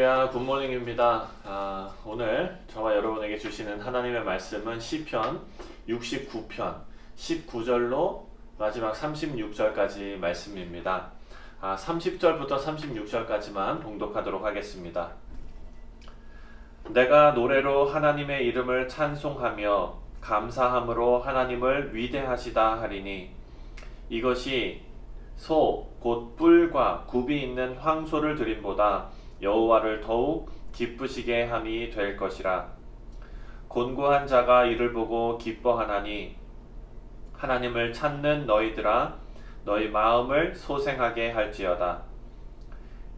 할렐루야, 굿모닝입니다. 오늘 저와 여러분에게 주시는 하나님의 말씀은 시편 69편 19절로 마지막 36절까지 말씀입니다. 30절부터 36절까지만 봉독하도록 하겠습니다. 내가 노래로 하나님의 이름을 찬송하며 감사함으로 하나님을 위대하시다 하리니 이것이 소 곧 뿔과 굽이 있는 황소를 드림보다 여호와를 더욱 기쁘시게 함이 될 것이라. 곤고한 자가 이를 보고 기뻐하나니 하나님을 찾는 너희들아 너희 마음을 소생하게 할지어다.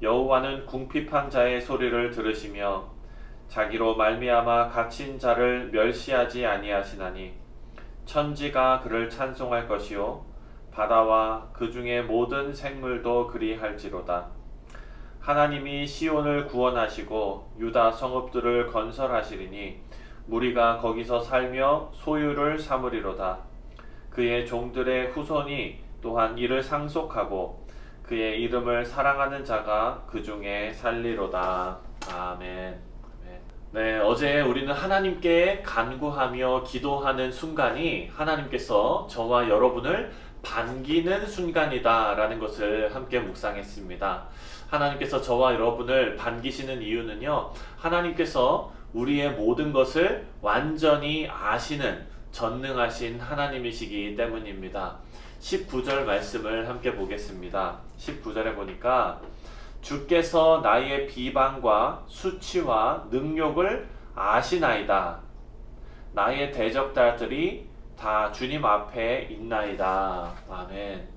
여호와는 궁핍한 자의 소리를 들으시며 자기로 말미암아 갇힌 자를 멸시하지 아니하시나니 천지가 그를 찬송할 것이요 바다와 그 중에 모든 생물도 그리할지로다. 하나님이 시온을 구원하시고 유다 성읍들을 건설하시리니 무리가 거기서 살며 소유를 삼으리로다. 그의 종들의 후손이 또한 이를 상속하고 그의 이름을 사랑하는 자가 그 중에 살리로다. 아멘. 네, 어제 우리는 하나님께 간구하며 기도하는 순간이 하나님께서 저와 여러분을 반기는 순간이다 라는 것을 함께 묵상했습니다. 하나님께서 저와 여러분을 반기시는 이유는요, 하나님께서 우리의 모든 것을 완전히 아시는 전능하신 하나님이시기 때문입니다. 19절 말씀을 함께 보겠습니다. 19절에 보니까 주께서 나의 비방과 수치와 능욕을 아시나이다. 나의 대적자들이 다 주님 앞에 있나이다. 아멘.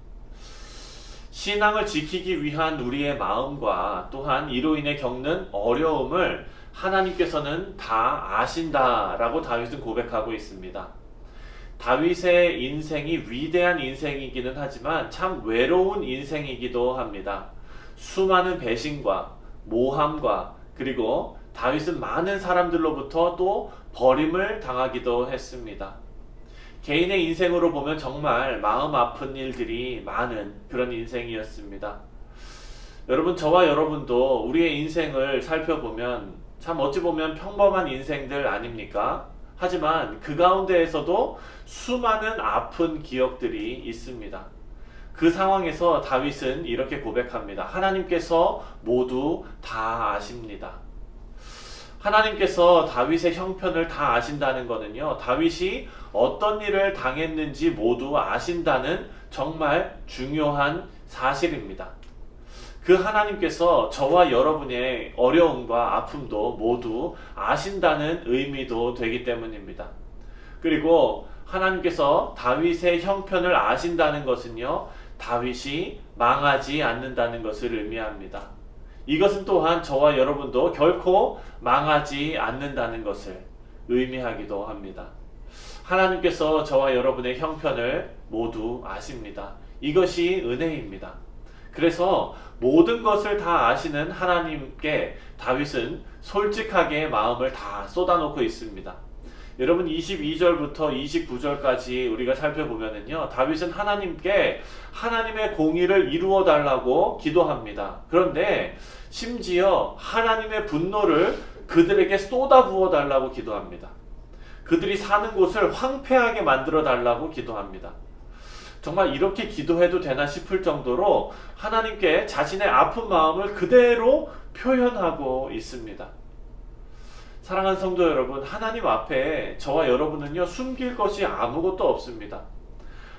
신앙을 지키기 위한 우리의 마음과 또한 이로 인해 겪는 어려움을 하나님께서는 다 아신다라고 다윗은 고백하고 있습니다. 다윗의 인생이 위대한 인생이기는 하지만 참 외로운 인생이기도 합니다. 수많은 배신과 모함과 그리고 다윗은 많은 사람들로부터 또 버림을 당하기도 했습니다. 개인의 인생으로 보면 정말 마음 아픈 일들이 많은 그런 인생이었습니다. 여러분, 저와 여러분도 우리의 인생을 살펴보면 참 어찌 보면 평범한 인생들 아닙니까? 하지만 그 가운데에서도 수많은 아픈 기억들이 있습니다. 그 상황에서 다윗은 이렇게 고백합니다. 하나님께서 모두 다 아십니다. 하나님께서 다윗의 형편을 다 아신다는 것은요, 다윗이 어떤 일을 당했는지 모두 아신다는 정말 중요한 사실입니다. 그 하나님께서 저와 여러분의 어려움과 아픔도 모두 아신다는 의미도 되기 때문입니다. 그리고 하나님께서 다윗의 형편을 아신다는 것은요, 다윗이 망하지 않는다는 것을 의미합니다. 이것은 또한 저와 여러분도 결코 망하지 않는다는 것을 의미하기도 합니다. 하나님께서 저와 여러분의 형편을 모두 아십니다. 이것이 은혜입니다. 그래서 모든 것을 다 아시는 하나님께 다윗은 솔직하게 마음을 다 쏟아놓고 있습니다. 여러분, 22절부터 29절까지 우리가 살펴보면요, 다윗은 하나님께 하나님의 공의를 이루어 달라고 기도합니다. 그런데 심지어 하나님의 분노를 그들에게 쏟아부어 달라고 기도합니다. 그들이 사는 곳을 황폐하게 만들어 달라고 기도합니다. 정말 이렇게 기도해도 되나 싶을 정도로 하나님께 자신의 아픈 마음을 그대로 표현하고 있습니다. 사랑하는 성도 여러분, 하나님 앞에 저와 여러분은요, 숨길 것이 아무것도 없습니다.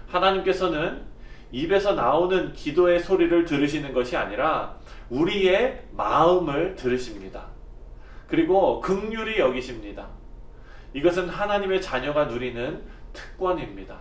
하나님께서는 입에서 나오는 기도의 소리를 들으시는 것이 아니라 우리의 마음을 들으십니다. 그리고 긍휼히 여기십니다. 이것은 하나님의 자녀가 누리는 특권입니다.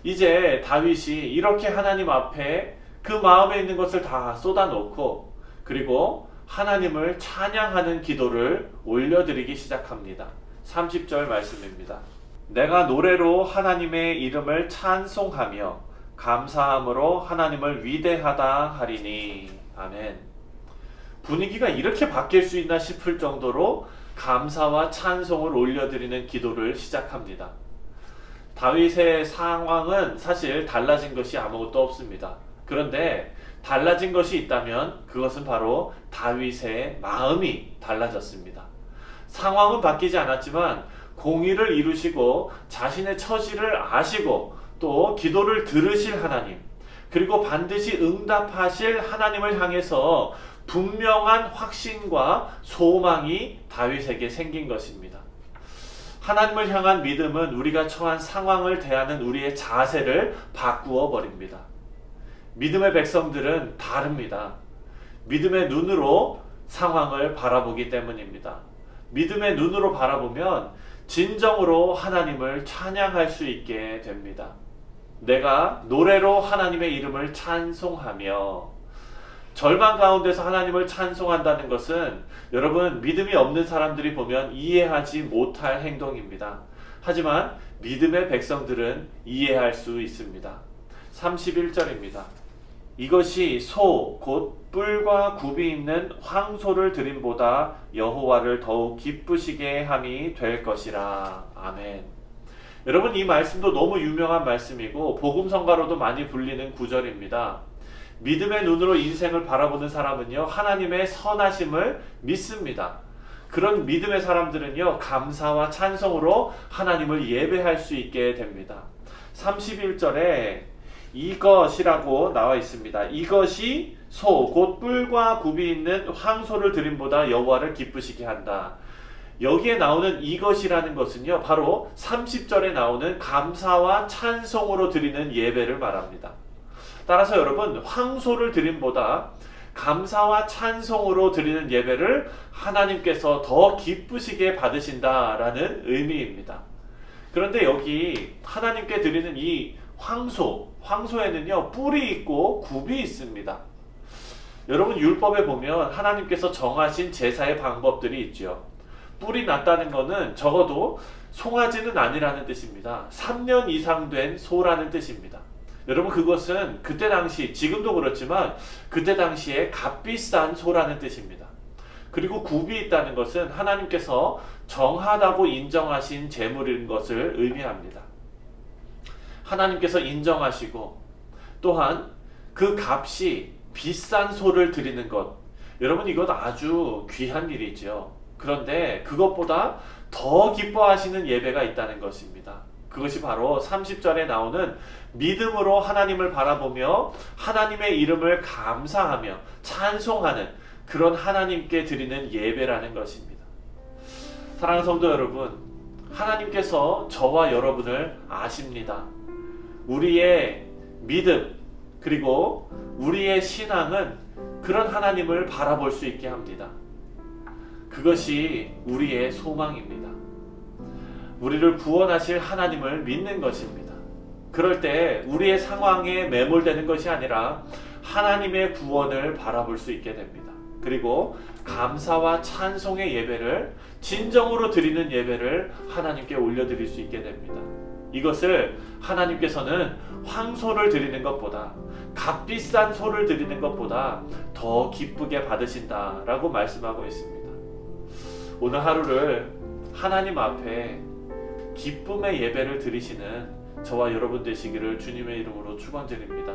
이제 다윗이 이렇게 하나님 앞에 그 마음에 있는 것을 다 쏟아놓고 그리고 하나님을 찬양하는 기도를 올려드리기 시작합니다. 30절 말씀입니다. 내가 노래로 하나님의 이름을 찬송하며 감사함으로 하나님을 위대하다 하리니. 아멘. 분위기가 이렇게 바뀔 수 있나 싶을 정도로 감사와 찬송을 올려드리는 기도를 시작합니다. 다윗의 상황은 사실 달라진 것이 아무것도 없습니다. 그 그런데 달라진 것이 있다면 그것은 바로 다윗의 마음이 달라졌습니다. 상황은 바뀌지 않았지만 공의를 이루시고 자신의 처지를 아시고 또 기도를 들으실 하나님, 그리고 반드시 응답하실 하나님을 향해서 분명한 확신과 소망이 다윗에게 생긴 것입니다. 하나님을 향한 믿음은 우리가 처한 상황을 대하는 우리의 자세를 바꾸어 버립니다. 믿음의 백성들은 다릅니다. 믿음의 눈으로 상황을 바라보기 때문입니다. 믿음의 눈으로 바라보면 진정으로 하나님을 찬양할 수 있게 됩니다. 내가 노래로 하나님의 이름을 찬송하며, 절망 가운데서 하나님을 찬송한다는 것은 여러분 믿음이 없는 사람들이 보면 이해하지 못할 행동입니다. 하지만 믿음의 백성들은 이해할 수 있습니다. 31절입니다. 이것이 소 곧 뿔과 굽이 있는 황소를 드림보다 여호와를 더욱 기쁘시게 함이 될 것이라. 아멘. 여러분, 이 말씀도 너무 유명한 말씀이고 복음성가로도 많이 불리는 구절입니다. 믿음의 눈으로 인생을 바라보는 사람은요, 하나님의 선하심을 믿습니다. 그런 믿음의 사람들은요, 감사와 찬송으로 하나님을 예배할 수 있게 됩니다. 31절에 이것이라고 나와 있습니다. 이것이 소 곧 뿔과 굽이 있는 황소를 드림보다 여호와를 기쁘시게 한다. 여기에 나오는 이것이라는 것은요, 바로 30절에 나오는 감사와 찬송으로 드리는 예배를 말합니다. 따라서 여러분, 황소를 드림보다 감사와 찬송으로 드리는 예배를 하나님께서 더 기쁘시게 받으신다라는 의미입니다. 그런데 여기 하나님께 드리는 이 황소에는요, 뿔이 있고 굽이 있습니다. 여러분, 율법에 보면 하나님께서 정하신 제사의 방법들이 있죠. 뿔이 났다는 것은 적어도 송아지는 아니라는 뜻입니다. 3년 이상 된 소라는 뜻입니다. 여러분, 그것은 그때 당시, 지금도 그렇지만 그때 당시에 값비싼 소라는 뜻입니다. 그리고 굽이 있다는 것은 하나님께서 정하다고 인정하신 재물인 것을 의미합니다. 하나님께서 인정하시고 또한 그 값이 비싼 소를 드리는 것, 여러분, 이것 아주 귀한 일이죠. 그런데 그것보다 더 기뻐하시는 예배가 있다는 것입니다. 그것이 바로 30절에 나오는 믿음으로 하나님을 바라보며 하나님의 이름을 감사하며 찬송하는 그런 하나님께 드리는 예배라는 것입니다. 사랑하는 성도 여러분, 하나님께서 저와 여러분을 아십니다. 우리의 믿음 그리고 우리의 신앙은 그런 하나님을 바라볼 수 있게 합니다. 그것이 우리의 소망입니다. 우리를 구원하실 하나님을 믿는 것입니다. 그럴 때 우리의 상황에 매몰되는 것이 아니라 하나님의 구원을 바라볼 수 있게 됩니다. 그리고 감사와 찬송의 예배를 진정으로 드리는 예배를 하나님께 올려드릴 수 있게 됩니다. 이것을 하나님께서는 황소를 드리는 것보다, 값비싼 소를 드리는 것보다 더 기쁘게 받으신다라고 말씀하고 있습니다. 오늘 하루를 하나님 앞에 기쁨의 예배를 드리시는 저와 여러분 되시기를 주님의 이름으로 축원드립니다.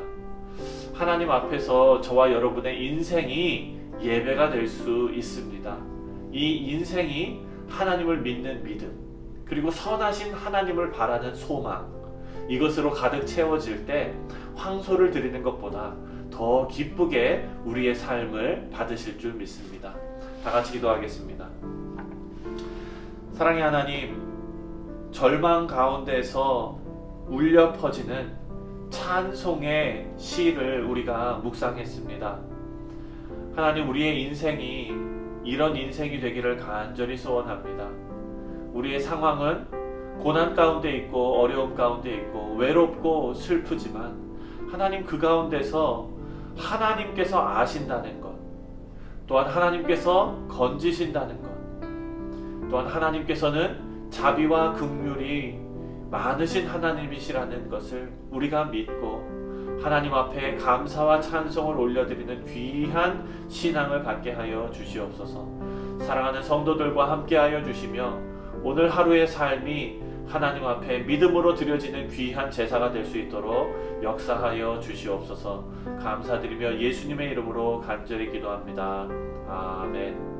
하나님 앞에서 저와 여러분의 인생이 예배가 될 수 있습니다. 이 인생이 하나님을 믿는 믿음, 그리고 선하신 하나님을 바라는 소망, 이것으로 가득 채워질 때 황소를 드리는 것보다 더 기쁘게 우리의 삶을 받으실 줄 믿습니다. 다 같이 기도하겠습니다. 사랑의 하나님, 절망 가운데서 울려 퍼지는 찬송의 시를 우리가 묵상했습니다. 하나님, 우리의 인생이 이런 인생이 되기를 간절히 소원합니다. 우리의 상황은 고난 가운데 있고 어려움 가운데 있고 외롭고 슬프지만 하나님, 그 가운데서 하나님께서 아신다는 것, 또한 하나님께서 건지신다는 것, 또한 하나님께서는 자비와 긍휼이 많으신 하나님이시라는 것을 우리가 믿고 하나님 앞에 감사와 찬송을 올려드리는 귀한 신앙을 갖게 하여 주시옵소서. 사랑하는 성도들과 함께 하여 주시며 오늘 하루의 삶이 하나님 앞에 믿음으로 드려지는 귀한 제사가 될 수 있도록 역사하여 주시옵소서. 감사드리며 예수님의 이름으로 간절히 기도합니다. 아멘.